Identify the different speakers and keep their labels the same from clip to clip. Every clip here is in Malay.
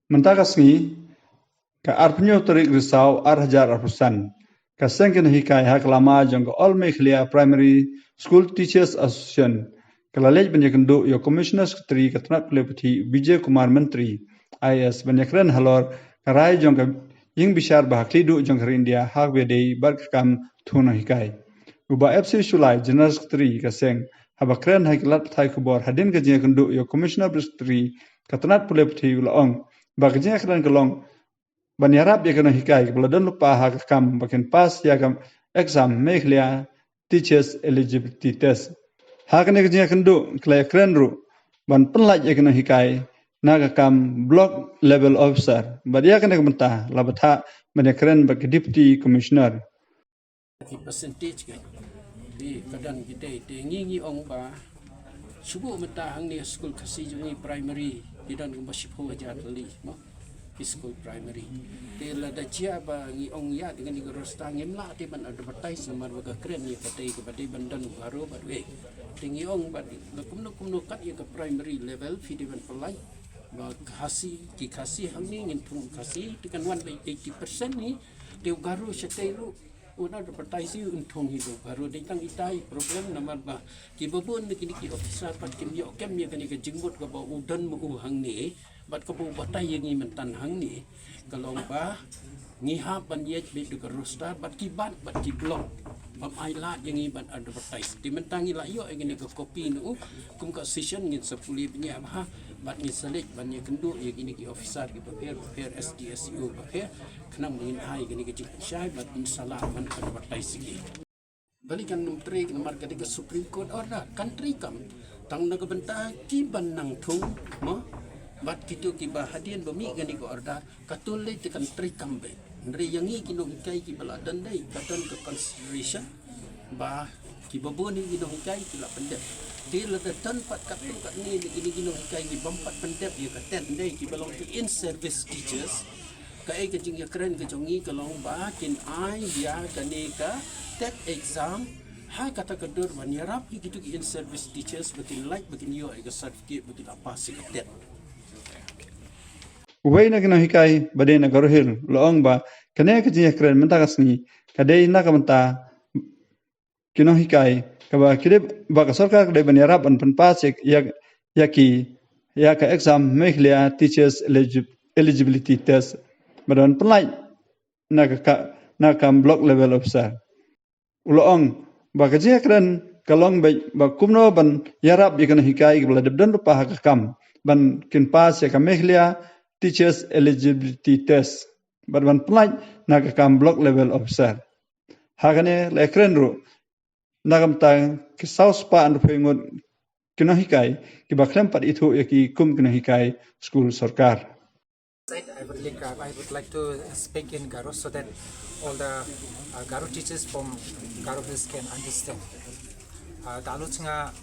Speaker 1: Mentakasngi ka arpnyo terik risau arhajar arpusan. Kasengken hikai hak lama jong ka all mekhlia primary school teachers association. Kalalej banyakendu yo commissioner secretary katnat pelepati Vijay Kumar Menteri IS banyakren halor karai jong ka ying bishar bahakli du jong ka India hak bedei barkam thuna hikai. Uba FC Sulai general secretary kaseng habakren hakilat thai kubor hadin ka janyakendu yo commissioner secretary katnat pelepati ulaong bagja kran kalong Banyarap ya kena hikai kebeladon lupa hak kam bakin pas ya kam exam mekhlia teachers eligibility test. Hak ne kejnya kendu klaya keren ru ban penlaj ya kena hikai naga kam block level officer. Badia kena kementah labatha banyak keren bagi deputy commissioner.
Speaker 2: Percentage kan di kadang kita ngingi ong ba subuh mentah hang ni school kasih jungi primary di dan masih ajar li school primary tela da chia ba ngi ong ya dengan ni rosta ngem la ti ban advertise nomor baga keren ni patai ke badai bandan baru badwe tingi ong ba kum kat ya ke primary level fi di ban pelai ba kasih hang ni ngin tung kasih dengan 80% ni dia garu sekai lu una advertise untung hidup baru datang itai problem nomor ba kibabun ni ki officer pat kim yo kem ya kani ke jinggut ka ba udan mu hang ni bat ko batai yang mentan hang ni kalau ba ngihap ban ye be de rosta bat kibat bat kiblok pam ailat yang iban advertise di mentangi la yo ngini ke kopi nu kum ka session ngin sepuli punya ba bat ni selik ban ye kendu ye gini ki officer ki prepare SDSU prepare kenang mengin hai gini ke cik syai bat insalah ban advertise gi balikan menteri nomor ketiga Supreme Court order country kam tang na benta ki ban nang thung mo bat kitu ki ba hadian bami gani ko order katulay tekan trikam be ndri yangi kino kai ki bala dan dai katan ke consideration ba ki baboni kino kai ki la pendek dia la tan pat katun kat ni gini kino kai ni bampat pendek ya katan dai ki balong ki in service teachers kai ke jing ya keren ke jongi kalong ba kin ai dia kani ka tek exam hai kata kedur banyarap ki gitu ki in service teachers betin like betin yo ke certificate betin apa si katet
Speaker 1: Uway na kena hikai badai na garuhil loong ba kene kejnya keren mentakasngi kadai na kamenta kino hikai kaba kide ba ka sarkar kadai banyarap an penpas ya ka exam mekhlia teachers eligibility test badan penlai na kam block level officer uloong ba kejnya keren kalong ba kumno ban yarap ya kena hikai kebala debdan lupa hak kam ban kin pas ya ka mekhlia teachers eligibility test badban pelaj naga kam block level officer hagane lekren ru nagam tang kisaus pa and pengut kino hikai ki baklem pat itu yaki kum kino hikai school sarkar.
Speaker 3: I would like to speak in Garo so that all the Garo teachers from Garo Hills can understand. Dalu tsinga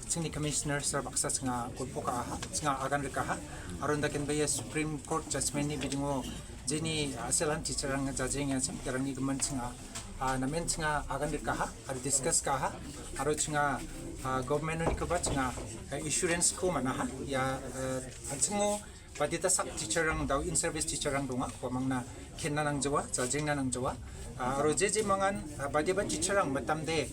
Speaker 3: sini commissioner sir baksa tsinga kulpoka aha tsinga agan rika ha aron da ken baya Supreme Court judgment ni bidingo jeni aselan teacher ang judging yang sekarang ni gemen tsinga namen tsinga agan rika ha ar discuss ka ha aro tsinga government ni ko ba tsinga insurance ko mana ha ya tsingo badita sak teacher ang daw in service teacher ang donga ko mangna kenna nang jawa judging na nang jawa aro jeje mangan badiba teacher ang matamde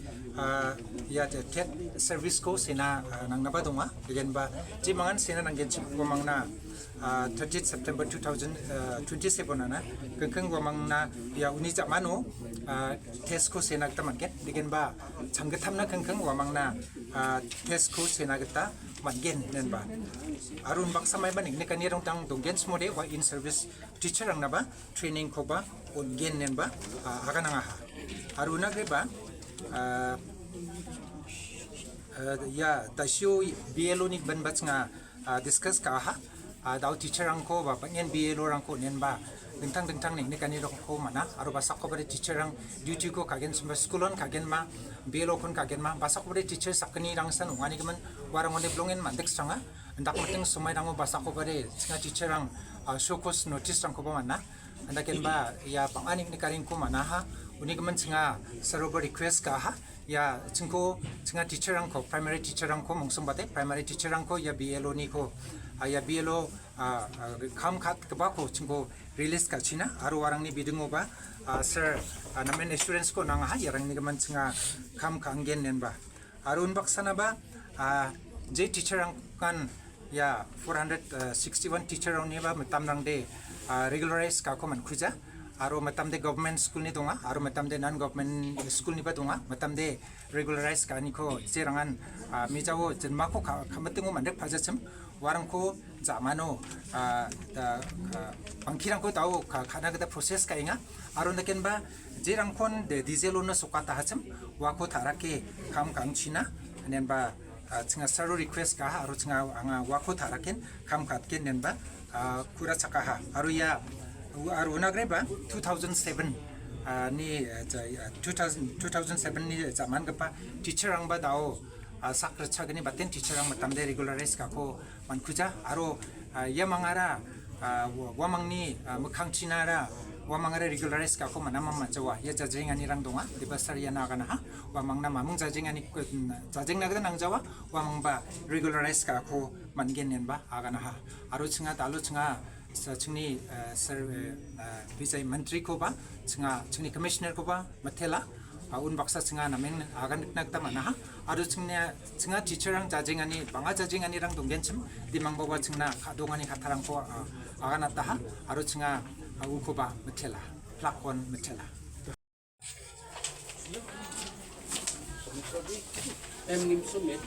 Speaker 3: ya tet service ko sina nang nabadonga again ba ji mangan sina nang gen ko mangna 30 September 2027 na kengkeng ko mangna ya uni jamano test ko sina taman get again ba chamgatam na kengkeng ko mangna test ko sina gata mangen nen ba arun baksa mai baning ne kanirong tang donggen smode wa in service teacher ang naba training ko ba ongen nen ba aga nang ha aruna ge ba ya tasyo BLO ni ban batnga discuss ka ha daw teacher ang ko ba pangen BLO rang ko nen ba dingtang ning ne kaniro ko mana aro basak ko bare teacher ang duty ko kagen skulon kagen ma BLO kon kagen ma basak ko bare teacher sakni rang san ngani gemen warang one blongen mandek sanga ndak mating sumai rang basak ko bare singa teacher ang shokos notice rang ko ba mana andaken ba ya panganik ni karing ko mana ha uni gemen singa server request ka ha ya cingko singa teacher ang ko primary teacher ang ko mungsum bate primary teacher ang ko ya BLO ni ko ya BLO kam khat kebako chingko release ka china aro warang ni bidungo ba sir namen assurance ko nang ha yarang ni gaman chinga kam kangen nen ba arun baksana ba je teacher ang kan ya 461 teacher ang ni ba matam nang de regularize ka ko man khuja aro matam de government school ni donga aro matam de non government school ni ba donga matam de regularize ka ni ko jerangan mijawo jenma ko kamatengo mandek phajachim warang ko zamano bangkirang ko tau khana gada process ka inga aro naken ba jerang kon de diesel ono sokata hachim wa ko tharake kam kang china nen ba chinga saro request ka aro chinga anga wa ko tharaken kam katken nen ba kura chaka ha aro ya aro nagre ba 2007 ni 2007 ni zaman gapa teacher ang ba dao sakra chagani baten teacher ang matamde regularize ka ko mankuja aro yamangara wamangni mukhangchinara wamangara regularize ka ko manama majawa ya jajingani rang donga dibasar ya nagana ha wamangna mamung jajingani jajingna gada nangjawa wamangba regularize ka ko mangen ba agana ha aro chinga dalu chinga chingni sir vijay mantri ko ba chingni commissioner ko ba mathela un baksa chinga namen agan nakta mana ha aro chinga teacher ang jajingani banga jajingani rang donggenchim dimang bawa chingna kadongani khatharang ko aganata ha aro chinga uko ba mathela plakon mathela
Speaker 2: em nim sumet